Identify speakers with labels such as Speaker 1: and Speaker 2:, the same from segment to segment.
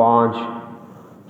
Speaker 1: 5,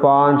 Speaker 1: 5,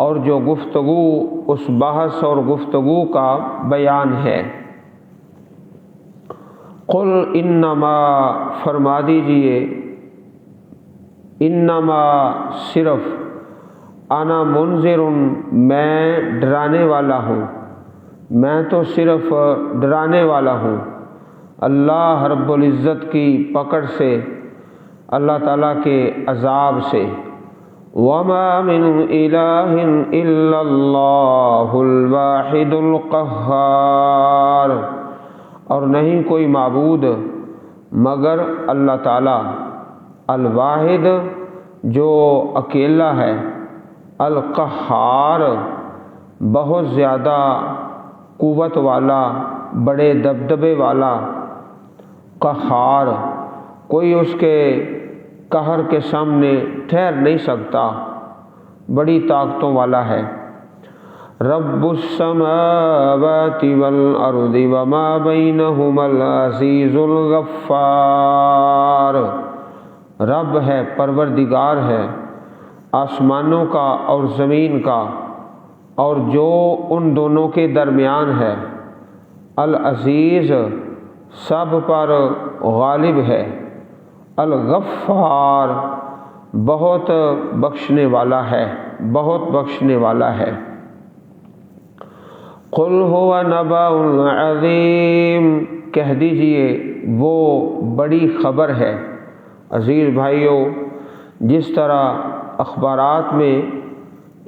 Speaker 1: اور جو گفتگو اس بحث اور گفتگو کا بیان ہے۔ قل انما فرما دیجئے، انما صرف، انا منذر میں ڈرانے والا ہوں، میں تو صرف ڈرانے والا ہوں اللہ رب العزت کی پکڑ سے، اللہ تعالیٰ کے عذاب سے۔ وَمَا مِنْ إِلَٰهٍ إِلَّا اللَّهُ الْوَاحِدُ الْقَهَّارُ، اور نہیں کوئی معبود مگر اللہ تعالیٰ الواحد جو اکیلا ہے، القہار بہت زیادہ قوت والا، بڑے دبدبے والا، قہار کوئی اس کے قہر کے سامنے ٹھہر نہیں سکتا، بڑی طاقتوں والا ہے۔ رب السماوات والارض وما بینہما العزیز الغفار، رب ہے، پروردگار ہے آسمانوں کا اور زمین کا اور جو ان دونوں کے درمیان ہے، العزیز سب پر غالب ہے، الغفار بہت بخشنے والا ہے، بہت بخشنے والا ہے۔ قل هو نبأ عظیم، کہہ دیجئے وہ بڑی خبر ہے۔ عزیز بھائیو، جس طرح اخبارات میں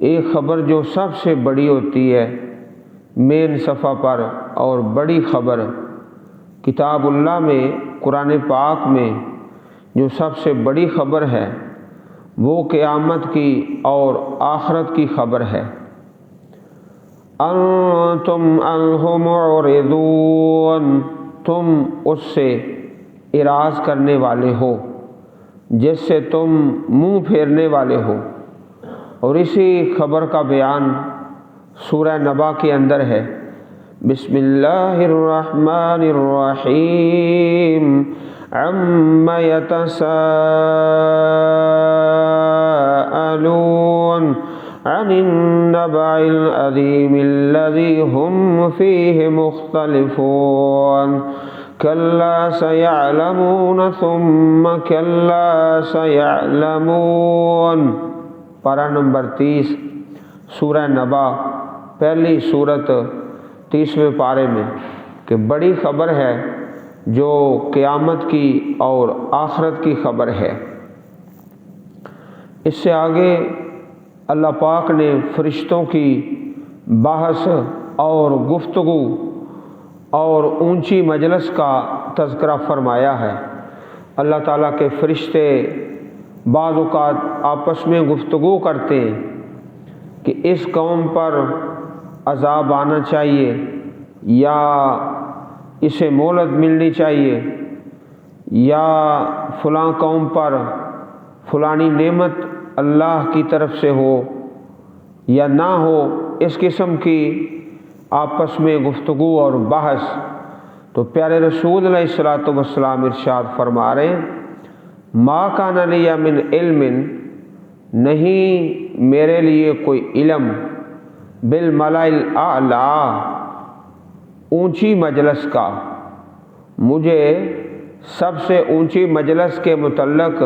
Speaker 1: ایک خبر جو سب سے بڑی ہوتی ہے مین صفحہ پر، اور بڑی خبر کتاب اللہ میں، قرآن پاک میں جو سب سے بڑی خبر ہے وہ قیامت کی اور آخرت کی خبر ہے۔ انتم عنہ معرضون، تم اس سے اعراض کرنے والے ہو، جس سے تم منہ پھیرنے والے ہو۔ اور اسی خبر کا بیان سورہ نبا کے اندر ہے۔ بسم اللہ الرحمن الرحیم، عم یتساءلون عن النبأ العظیم الذی هم فیہ مختلفون، کلا سیعلمون ثم کلا سیعلمون۔ پارہ نمبر 30 سورہ نبا، پہلی سورت 30ویں پارے میں، کہ بڑی خبر ہے جو قیامت کی اور آخرت کی خبر ہے۔ اس سے آگے اللہ پاک نے فرشتوں کی بحث اور گفتگو اور اونچی مجلس کا تذکرہ فرمایا ہے۔ اللہ تعالیٰ کے فرشتے بعض اوقات آپس میں گفتگو کرتے ہیں کہ اس قوم پر عذاب آنا چاہیے یا اسے مہلت ملنی چاہیے، یا فلاں قوم پر فلانی نعمت اللہ کی طرف سے ہو یا نہ ہو، اس قسم کی آپس میں گفتگو اور بحث۔ تو پیارے رسول علیہ الصلوۃ والسلام ارشاد فرما رہے ہیں، ما کان لی من علم، نہیں میرے لیے کوئی علم، بالملأ الاعلی، اونچی مجلس کا، مجھے سب سے اونچی مجلس کے متعلق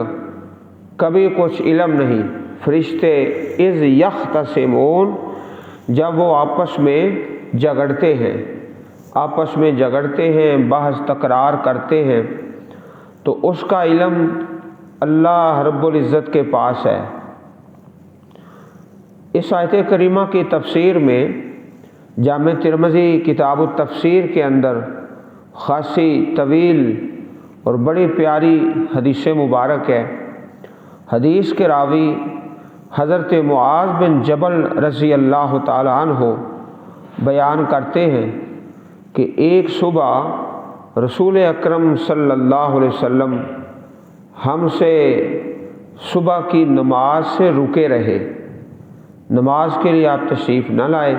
Speaker 1: کبھی کچھ علم نہیں۔ فرشتے اذ یختصمون، جب وہ آپس میں جھگڑتے ہیں، آپس میں جھگڑتے ہیں، بحث تکرار کرتے ہیں، تو اس کا علم اللہ رب العزت کے پاس ہے۔ اس آیت کریمہ کی تفسیر میں جامع ترمذی کتاب التفسیر کے اندر خاصی طویل اور بڑی پیاری حدیث مبارک ہے۔ حدیث کے راوی حضرت معاذ بن جبل رضی اللہ تعالی عنہ بیان کرتے ہیں کہ ایک صبح رسول اکرم صلی اللہ علیہ وسلم ہم سے صبح کی نماز سے رکے رہے، نماز کے لیے آپ تشریف نہ لائے،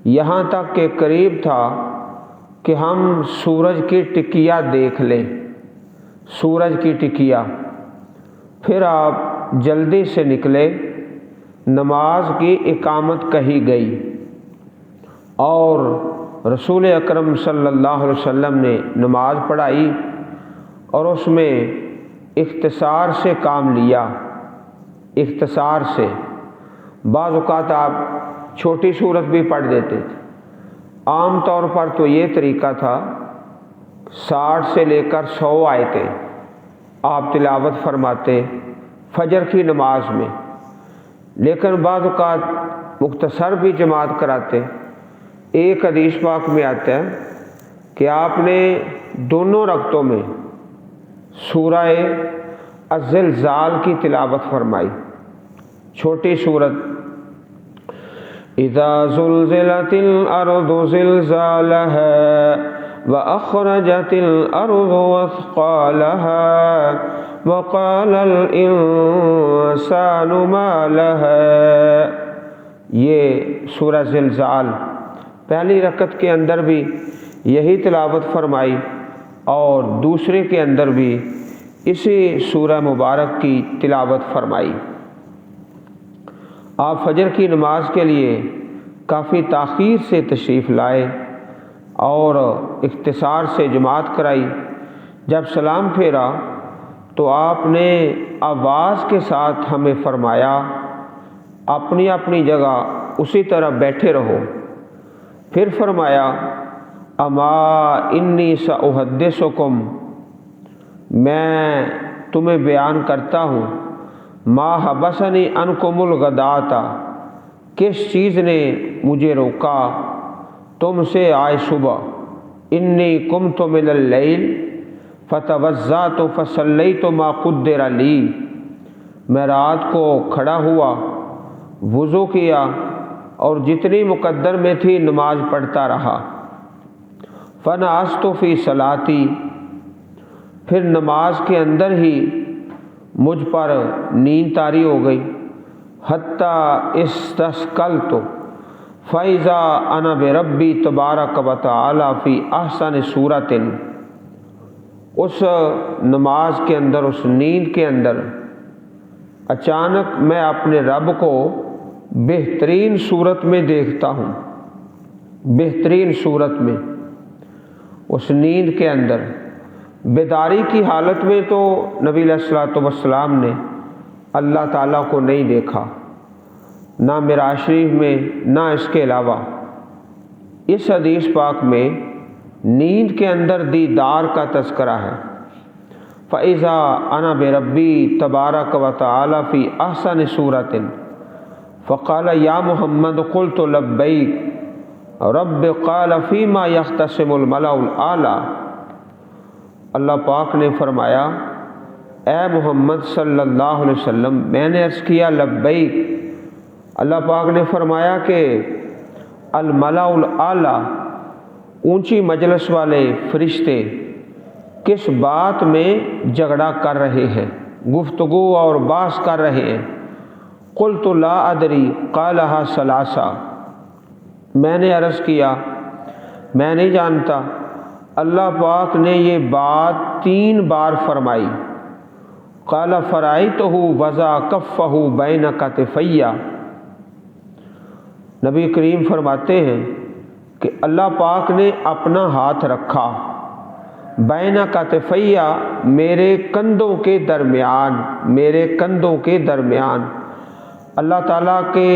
Speaker 1: یہاں تک کہ قریب تھا کہ ہم سورج کی ٹکیا دیکھ لیں، سورج کی ٹکیا۔ پھر آپ جلدی سے نکلے، نماز کی اقامت کہی گئی اور رسول اکرم صلی اللہ علیہ وسلم نے نماز پڑھائی اور اس میں اختصار سے کام لیا، اختصار سے۔ بعض اوقات آپ چھوٹی صورت بھی پڑھ دیتے تھے، عام طور پر تو یہ طریقہ تھا 60 سے لے کر 100 آیتیں آپ تلاوت فرماتے فجر کی نماز میں، لیکن بعض اوقات مختصر بھی جماعت کراتے۔ ایک حدیث پاک میں آتا ہے کہ آپ نے دونوں رکعتوں میں سورہ الزلزال کی تلاوت فرمائی، چھوٹی سورت، اذا زلزلت الارض زلزالها واخرجت الارض اثقالها وقال الانسان ما لها۔ یہ سورہ زلزال پہلی رکعت کے اندر بھی یہی تلاوت فرمائی اور دوسرے کے اندر بھی اسی سورہ مبارک کی تلاوت فرمائی۔ آپ فجر کی نماز کے لیے کافی تاخیر سے تشریف لائے اور اختصار سے جماعت کرائی۔ جب سلام پھیرا تو آپ نے آواز کے ساتھ ہمیں فرمایا اپنی اپنی جگہ اسی طرح بیٹھے رہو۔ پھر فرمایا اما انی ساحدثکم، میں تمہیں بیان کرتا ہوں، ما حبسنی عنکم الغداۃ، کس چیز نے مجھے روکا تم سے آج صبح، انی قمت من اللیل فتوضأت فصلیت ما قدر لی، میں رات کو کھڑا ہوا، وضو کیا اور جتنی مقدر میں تھی نماز پڑھتا رہا۔ فنعست فی صلاتی، پھر نماز کے اندر ہی مجھ پر نیند طاری ہو گئی، حتیٰ استثقلت فاذا انا بربی تبارک و تعالی فی احسن صورت، اس نماز کے اندر، اس نیند کے اندر اچانک میں اپنے رب کو بہترین صورت میں دیکھتا ہوں، بہترین صورت میں۔ اس نیند کے اندر بیداری کی حالت میں تو نبی علیہ الصلوۃ والسلام نے اللہ تعالیٰ کو نہیں دیکھا، نہ معراج شریف میں نہ اس کے علاوہ۔ اس حدیث پاک میں نیند کے اندر دیدار کا تذکرہ ہے۔ فَإِذَا أَنَا بِرَبِّي تَبَارَكَ وَتَعَالَى فِي أَحْسَنِ صُورَةٍ فقال یا محمد قلت لبیک رب قال فیما یختصم الملأ الاعلی، اللہ پاک نے فرمایا اے محمد صلی اللہ علیہ وسلم، میں نے عرض کیا لبیک، اللہ پاک نے فرمایا کہ الملأ الاعلی، اونچی مجلس والے فرشتے کس بات میں جھگڑا کر رہے ہیں، گفتگو اور بحث کر رہے ہیں۔ قلت لا ادری قالها ثلاثہ، میں نے عرض کیا میں نہیں جانتا، اللہ پاک نے یہ بات 3 بار فرمائی۔ قال فرأیتہ وضع کفہ بین کتفی، نبی کریم فرماتے ہیں کہ اللہ پاک نے اپنا ہاتھ رکھا بین کتفی، میرے کندھوں کے درمیان، میرے کندھوں کے درمیان۔ اللہ تعالیٰ کے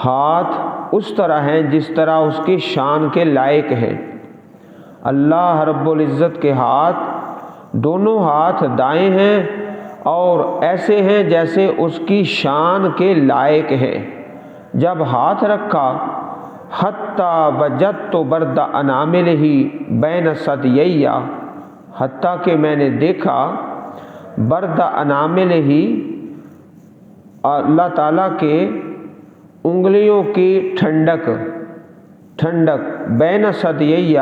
Speaker 1: ہاتھ اس طرح ہیں جس طرح اس کی شان کے لائق ہیں۔ اللہ رب العزت کے ہاتھ، دونوں ہاتھ دائیں ہیں اور ایسے ہیں جیسے اس کی شان کے لائق ہیں۔ جب ہاتھ رکھا حتیٰ وجدت برد اناملہ بین ثدیی، حتیٰ کہ میں نے دیکھا برد اناملہ، اللہ تعالیٰ کے انگلیوں کی ٹھنڈک بین ثدیی،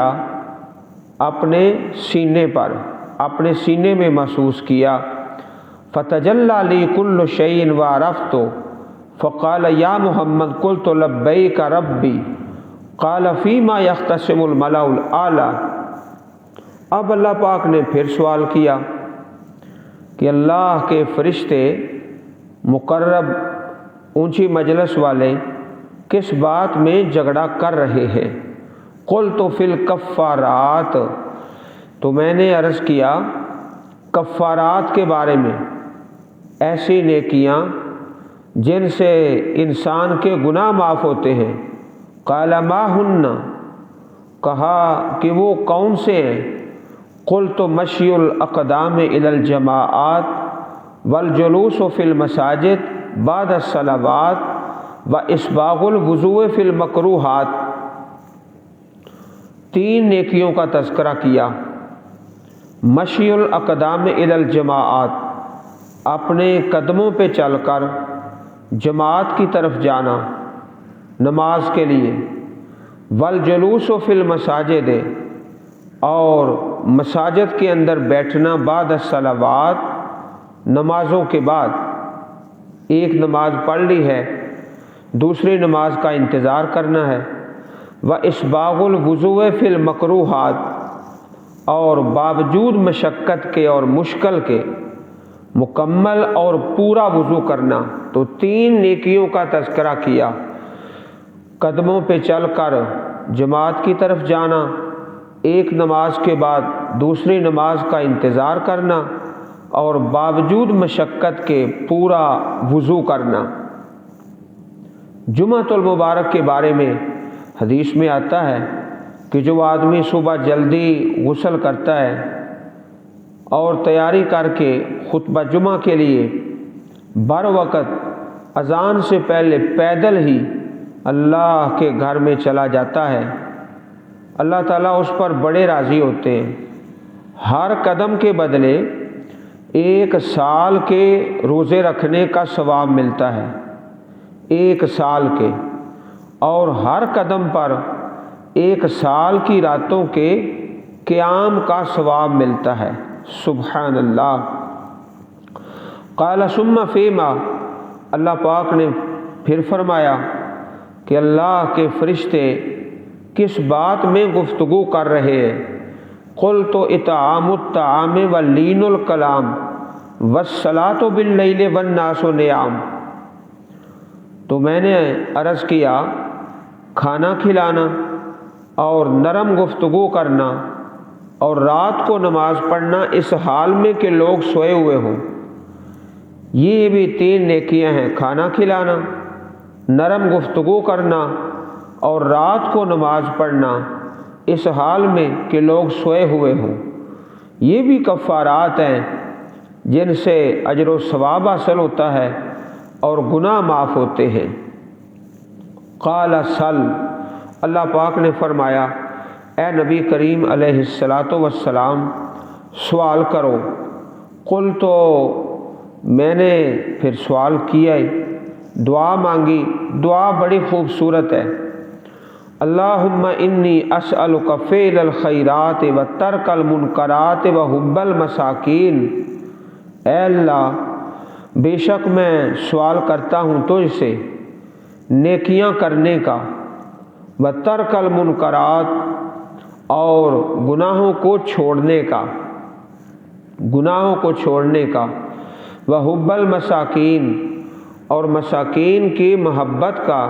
Speaker 1: اپنے سینے پر، اپنے سینے میں محسوس کیا۔ فتجلی لی کل شیء وعرفت فقال یا محمد قلت لبیک ربی قال فیما یختصم الملأ الاعلی۔ اب اللہ پاک نے پھر سوال کیا کہ اللہ کے فرشتے مقرب اونچی مجلس والے کس بات میں جھگڑا کر رہے ہیں؟ قلت فی الکفارات، تو میں نے عرض کیا کفارات کے بارے میں، ایسی نیکیاں جن سے انسان کے گناہ معاف ہوتے ہیں۔ قال ما ہن، کہا کہ وہ کون سے ہیں؟ قلت مشی الاقدام الی الجماعات والجلوس فی المساجد بعد الصلوات واسباغ الوضوء فی المکروہات۔ 3 نیکیوں کا تذکرہ کیا۔ مشی الاقدام الی الجماعات، اپنے قدموں پہ چل کر جماعت کی طرف جانا نماز کے لیے، والجلوس فی المساجد، اور مساجد کے اندر بیٹھنا، بعد الصلوات، نمازوں کے بعد، ایک نماز پڑھ لی ہے دوسری نماز کا انتظار کرنا ہے، واسباغ الوضوء فی المکروہات، اور باوجود مشقت کے اور مشکل کے مکمل اور پورا وضو کرنا۔ تو 3 نیکیوں کا تذکرہ کیا، قدموں پہ چل کر جماعت کی طرف جانا، ایک نماز کے بعد دوسری نماز کا انتظار کرنا، اور باوجود مشقت کے پورا وضو کرنا۔ جمعۃ المبارک کے بارے میں حدیث میں آتا ہے کہ جو آدمی صبح جلدی غسل کرتا ہے اور تیاری کر کے خطبہ جمعہ کے لیے بر وقت اذان سے پہلے پیدل ہی اللہ کے گھر میں چلا جاتا ہے، اللہ تعالیٰ اس پر بڑے راضی ہوتے ہیں۔ ہر قدم کے بدلے 1 سال کے روزے رکھنے کا ثواب ملتا ہے، 1 سال کے، اور ہر قدم پر 1 سال کی راتوں کے قیام کا ثواب ملتا ہے۔ سبحان اللہ۔ قال ثم فیما، اللہ پاک نے پھر فرمایا کہ اللہ کے فرشتے کس بات میں گفتگو کر رہے ہیں؟ قلت اطعام الطعام ولین الکلام والصلاۃ باللیل والناس نیام۔ تو میں نے عرض کیا کھانا کھلانا اور نرم گفتگو کرنا اور رات کو نماز پڑھنا اس حال میں کہ لوگ سوئے ہوئے ہوں، یہ بھی 3 نیکیاں ہیں، کھانا کھلانا، نرم گفتگو کرنا اور رات کو نماز پڑھنا اس حال میں کہ لوگ سوئے ہوئے ہوں۔ یہ بھی کفارات ہیں جن سے اجر و ثواب حاصل ہوتا ہے اور گناہ معاف ہوتے ہیں۔ قال سل، اللہ پاک نے فرمایا اے نبی کریم علیہ الصلاۃ والسلام سوال کرو۔ قل، تو میں نے پھر سوال کیا، دعا مانگی، دعا بڑی خوبصورت ہے۔ اللہم انی اسألک فعل الخیرات و ترک المنکرات و حب المساکین۔ اے اللہ، بے شک میں سوال کرتا ہوں تجھ سے نیکیاں کرنے کا، و ترک المنکرات، اور گناہوں کو چھوڑنے کا، گناہوں کو چھوڑنے کا، و حب المساکین، اور مساکین کی محبت کا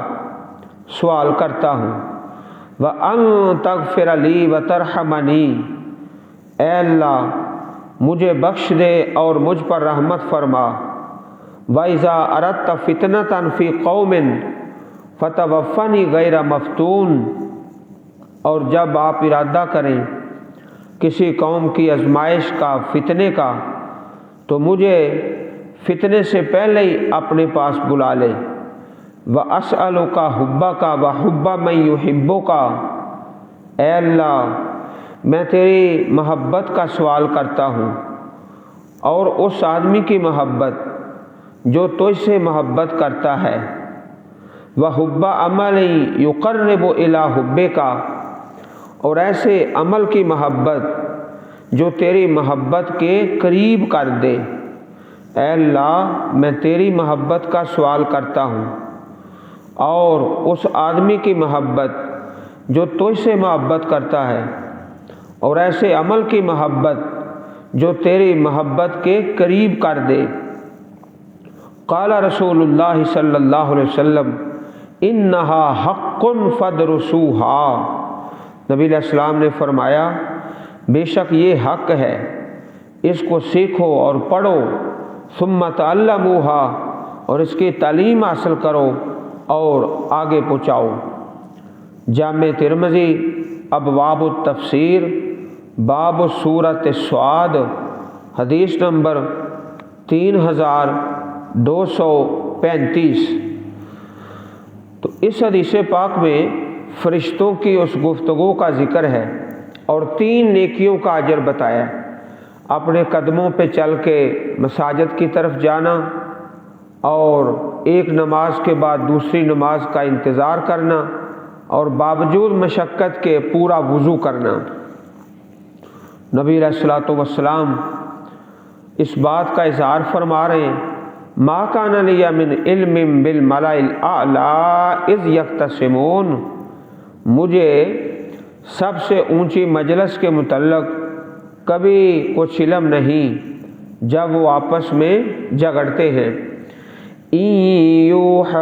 Speaker 1: سوال کرتا ہوں، وَأَن تَغْفِرَ لِي وَتَرْحَمَنِي، اے اللہ مجھے بخش دے اور مجھ پر رحمت فرما۔ وَإِذَا أَرَدْتَ فِتْنَةً فِي قَوْمٍ فَتَوَفَّنِي غَيْرَ مَفْتُونٍ، اور جب آپ ارادہ کریں کسی قوم کی آزمائش کا، فتنے کا، تو مجھے فتنے سے پہلے ہی اپنے پاس بلا لے۔ وَأَسْأَلُكَ حُبَّكَ وَحُبَّ مَن يُحِبُّكَ، اے اللہ میں تیری محبت کا سوال کرتا ہوں اور اس آدمی کی محبت جو تجھ سے محبت کرتا ہے۔ وَحُبَّ عَمَلٍ يُقَرِّبُ إِلَىٰ حُبِّكَ، اور ایسے عمل کی محبت جو تیری محبت کے قریب کر دے۔ اے اللہ میں تیری محبت کا سوال کرتا ہوں اور اس آدمی کی محبت جو تجھ سے محبت کرتا ہے، اور ایسے عمل کی محبت جو تیری محبت کے قریب کر دے۔ قال رسول اللہ صلی اللہ علیہ وسلم انہا حق فدرسوها، نبی علیہ السلام نے فرمایا بے شک یہ حق ہے، اس کو سیکھو اور پڑھو، ثم تعلموها، اور اس کی تعلیم حاصل کرو اور آگے پہنچاؤ۔ جامع ترمذی ابواب التفسیر باب سورۃ الصاد، حدیث نمبر 3235۔ تو اس حدیث پاک میں فرشتوں کی اس گفتگو کا ذکر ہے اور 3 نیکیوں کا اجر بتایا، اپنے قدموں پہ چل کے مساجد کی طرف جانا، اور ایک نماز کے بعد دوسری نماز کا انتظار کرنا، اور باوجود مشقت کے پورا وضو کرنا۔ نبی علیہ الصلوۃ والسلام اس بات کا اظہار فرما رہے ہیں ما کان لی من علم بالملأ الاعلی اذ یختصمون، مجھے سب سے اونچی مجلس کے متعلق کبھی کچھ علم نہیں جب وہ آپس میں جھگڑتے ہیں۔ یوحی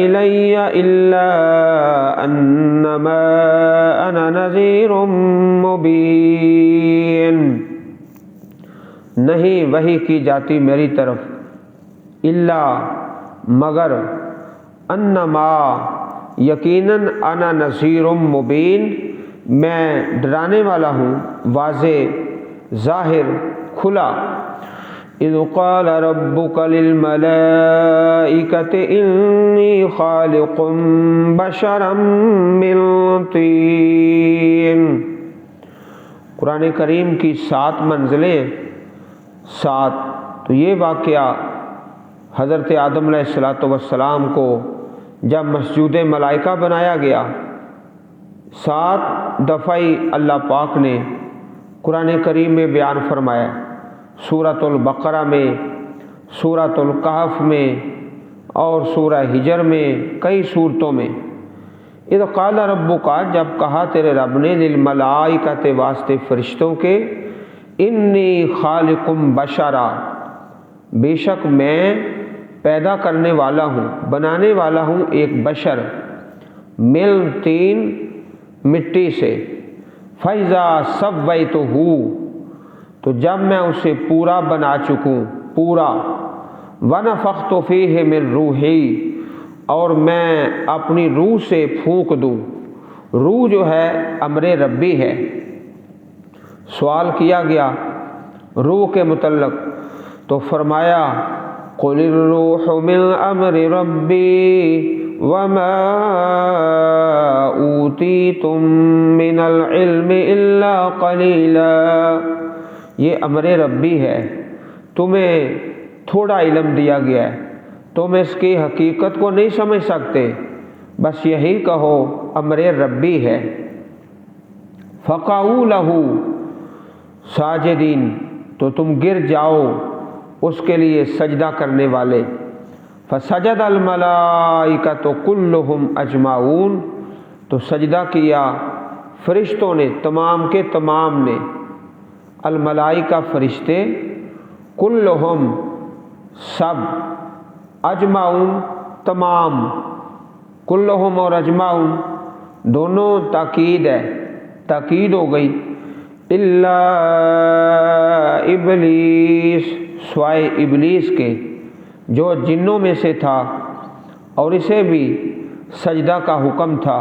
Speaker 1: الی الا انما انا نذیر مبین، نہیں وحی کی جاتی میری طرف، الا مگر، انما یقیناً، انا نذیر مبین، میں ڈرانے والا ہوں، واضح، ظاہر، کھلا۔ اذ قال ربک للملائکۃ انی خالق بشرا من طین، قرآن کریم کی 7 منزلیں، 7۔ تو یہ واقعہ حضرت آدم علیہ السلام کو جب مسجود ملائکہ بنایا گیا، 7 دفعہ اللہ پاک نے قرآن کریم میں بیان فرمایا، سورۃ البقرہ میں، سورۃ الکہف میں، اور سورہ ہجر میں، کئی صورتوں میں۔ اذ قال ربک، جب کہا تیرے رب نے، للملائکۃ واسطے فرشتوں کے، انی خالق بشرا، بے شک میں پیدا کرنے والا ہوں، بنانے والا ہوں ایک بشر، من طین، مٹی سے، فَإِذَا سَوَّيْتُهُ، تو جب میں اسے پورا بنا چکوں، پورا، وَنَفَخْتُ فِيهِ مِن رُوحِي، اور میں اپنی روح سے پھونک دوں۔ روح جو ہے امر ربی ہے۔ سوال کیا گیا روح کے متعلق، تو فرمایا قُلِ الرُّوحُ مِنْ أَمْرِ رَبِّي وَمَا أُوتِيتُم مِّنَ الْعِلْمِ إِلَّا قَلِيلًا، یہ امر ربی ہے، تمہیں تھوڑا علم دیا گیا ہے، تم اس کی حقیقت کو نہیں سمجھ سکتے، بس یہی کہو امر ربی ہے۔ فَقَعُوا لَهُ ساجدین، تو تم گر جاؤ اس کے لیے سجدہ کرنے والے۔ فسجد الملائکۃ کلہم اجمعون، تو سجدہ کیا فرشتوں نے، تمام کے تمام نے، الملائکہ فرشتے، کلہم سب، اجمعون تمام، کلہم اور اجمعون دونوں تاکید ہے، تاکید ہو گئی، الا ابلیس، سوائے ابلیس کے جو جنوں میں سے تھا اور اسے بھی سجدہ کا حکم تھا،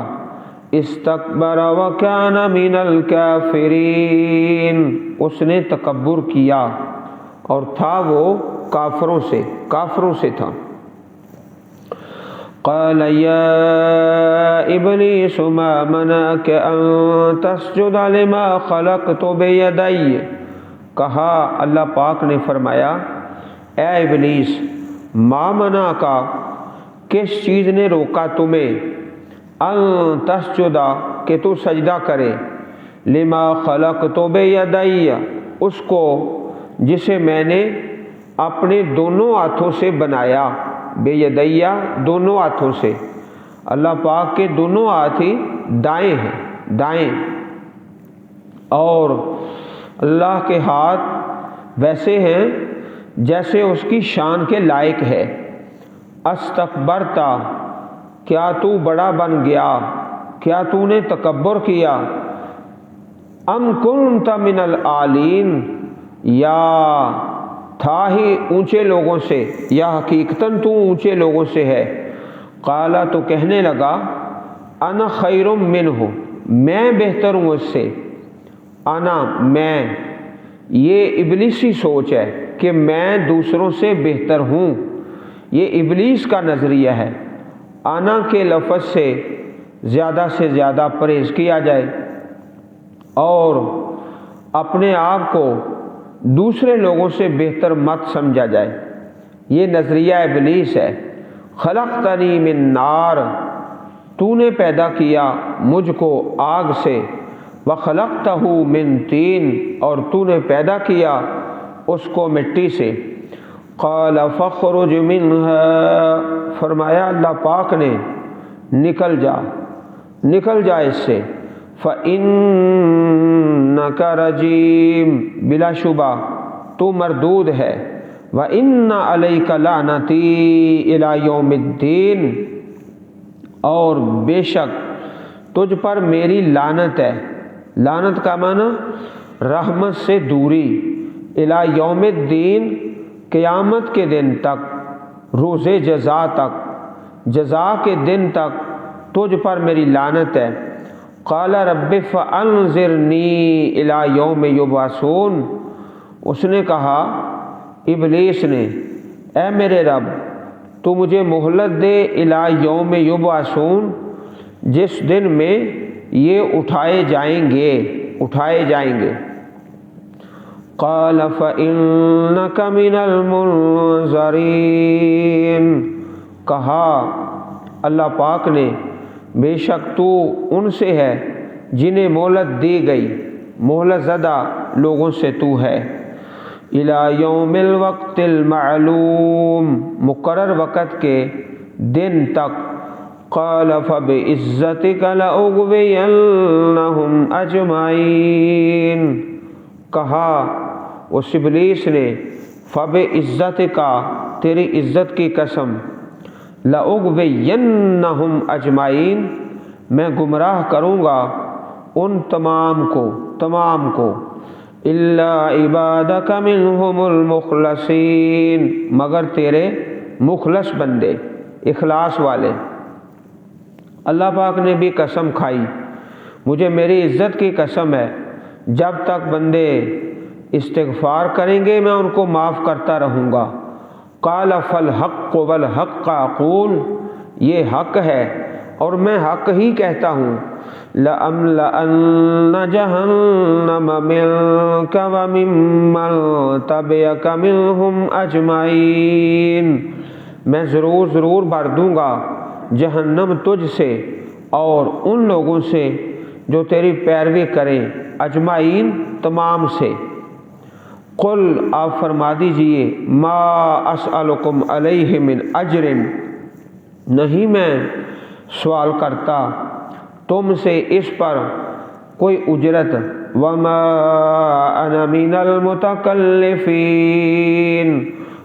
Speaker 1: استکبر وکان من الکافرین، اس نے تکبر کیا اور تھا وہ کافروں سے تھا۔ قال یا ابلیس ما منعک ان تسجد لما خلقت بیدی، کہا اللہ پاک نے فرمایا اے ابلیس، ما منع کا، کس چیز نے روکا تمہیں، ان تسجد، کہ تو سجدہ کرے، لما خلقت بیدی، اس کو جسے میں نے اپنے دونوں ہاتھوں سے بنایا، بیدیہ دونوں ہاتھوں سے، اللہ پاک کے دونوں ہاتھ ہی دائیں ہیں، دائیں، اور اللہ کے ہاتھ ویسے ہیں جیسے اس کی شان کے لائق ہے۔ استکبرتا، کیا تو بڑا بن گیا، کیا تو نے تکبر کیا، ام کنت من العالین، یا تھا ہی اونچے لوگوں سے، یا حقیقتاً تو اونچے لوگوں سے ہے۔ قالا، تو کہنے لگا، انا خیر منہ، میں بہتر ہوں اس سے۔ انا، میں، یہ ابلیسی سوچ ہے کہ میں دوسروں سے بہتر ہوں، یہ ابلیس کا نظریہ ہے۔ انا کے لفظ سے زیادہ پرہیز کیا جائے اور اپنے آپ کو دوسرے لوگوں سے بہتر مت سمجھا جائے، یہ نظریہ ابلیس ہے۔ خلقتنی من نار، تو نے پیدا کیا مجھ کو آگ سے، وخلقتہ من طین، اور تو نے پیدا کیا اس کو مٹی سے۔ قال فاخرج منها، فرمایا اللہ پاک نے، نکل جا اس سے۔ فإنک رجیم، بلا شبہ تو مردود ہے۔ وإن علیک لعنتی الی یوم الدین، اور بے شک تجھ پر میری لعنت ہے۔ لعنت کا معنی رحمت سے دوری، الی یوم الدین، قیامت کے دن تک، روز جزا تک، جزا کے دن تک تجھ پر میری لعنت ہے۔ قال رب فانظرنی الی یوم یبعثون، اس نے کہا، ابلیس نے، اے میرے رب تو مجھے مہلت دے، الی یوم یبعثون، جس دن میں یہ اٹھائے جائیں گے۔ قال فإنک من المنظرین، کہا اللہ پاک نے، بے شک تو ان سے ہے جنہیں مہلت دی گئی، مہلت زدہ لوگوں سے تو ہے۔ الی یوم الوقت المعلوم، مقرر وقت کے دن تک۔ قال فبعزتک لأغوینہم اجمعین، کہا اس ابلیس نے، فبعزتک، تیری عزت کی قسم، لأغوینہم اجمعین، میں گمراہ کروں گا ان تمام کو، الا عبادک منہم المخلصین، مگر تیرے مخلص بندے، اخلاص والے۔ اللہ پاک نے بھی قسم کھائی، مجھے میری عزت کی قسم ہے، جب تک بندے استغفار کریں گے میں ان کو معاف کرتا رہوں گا۔ قال فالحق والحق اقول، یہ حق ہے اور میں حق ہی کہتا ہوں۔ لأملأن جہنم منک وممن تبعک منہم اجمعین، میں ضرور بھر دوں گا جہنم تجھ سے اور ان لوگوں سے جو تیری پیروی کریں، اجمعین، تمام سے۔ قل، آپ فرما دیجئے، ما اسألکم علیہ من اجر، نہیں میں سوال کرتا تم سے اس پر کوئی اجرت، وما انا من المتکلفین،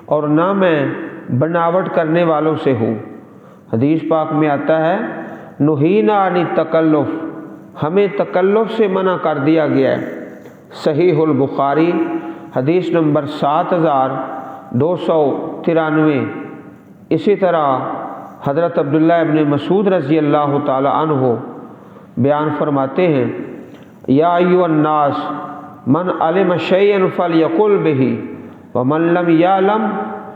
Speaker 1: اور نہ میں بناوٹ کرنے والوں سے ہوں۔ حدیث پاک میں آتا ہے، نہینا عن التکلف، ہمیں تکلف سے منع کر دیا گیا ہے۔ صحیح البخاری حدیث نمبر 7293۔ اسی طرح حضرت عبداللہ ابن مسعود رضی اللہ تعالی عنہ بیان فرماتے ہیں، یا ایھا الناس من علم شیئا فلیقل بہ ومن لم یعلم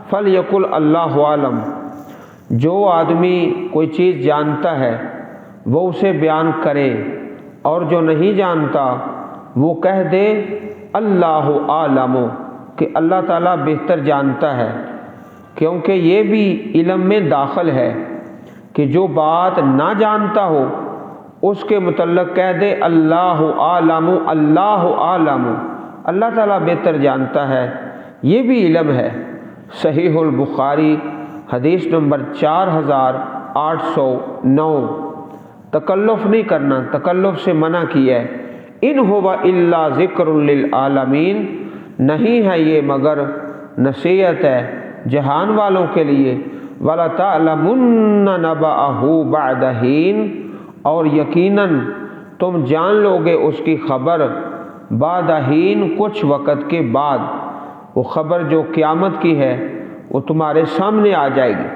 Speaker 1: فلیقل اللہ اعلم، جو آدمی کوئی چیز جانتا ہے وہ اسے بیان کرے، اور جو نہیں جانتا وہ کہہ دے اللہ اعلم، کہ اللہ تعالیٰ بہتر جانتا ہے، کیونکہ یہ بھی علم میں داخل ہے کہ جو بات نہ جانتا ہو اس کے متعلق کہہ دے اللہ اعلم، اللہ اعلم، اللہ تعالیٰ بہتر جانتا ہے، یہ بھی علم ہے۔ صحیح البخاری حدیث نمبر 4809۔ تکلف نہیں کرنا، تکلف سے منع کیا ہے۔ ان ہوا الا ذکر للعالمین، نہیں ہے یہ مگر نصیحت ہے جہان والوں کے لیے، وَلَتَعْلَمُنَّ نَبَأَهُ بَعْدَ حِینٍ، اور یقیناً تم جان لو گے اس کی خبر بعد حین، کچھ وقت کے بعد۔ وہ خبر جو قیامت کی ہے وہ تمہارے سامنے آ جائے گی۔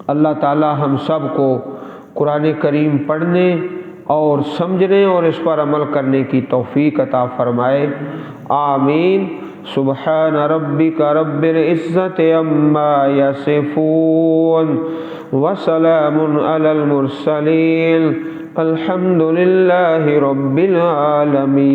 Speaker 1: اللہ تعالی ہم سب کو قرآن کریم پڑھنے اور سمجھنے اور اس پر عمل کرنے کی توفیق عطا فرمائے، آمین۔ سبحان ربک رب العزت عما یصفون وسلام علی المرسلین الحمد للہ رب العالمین۔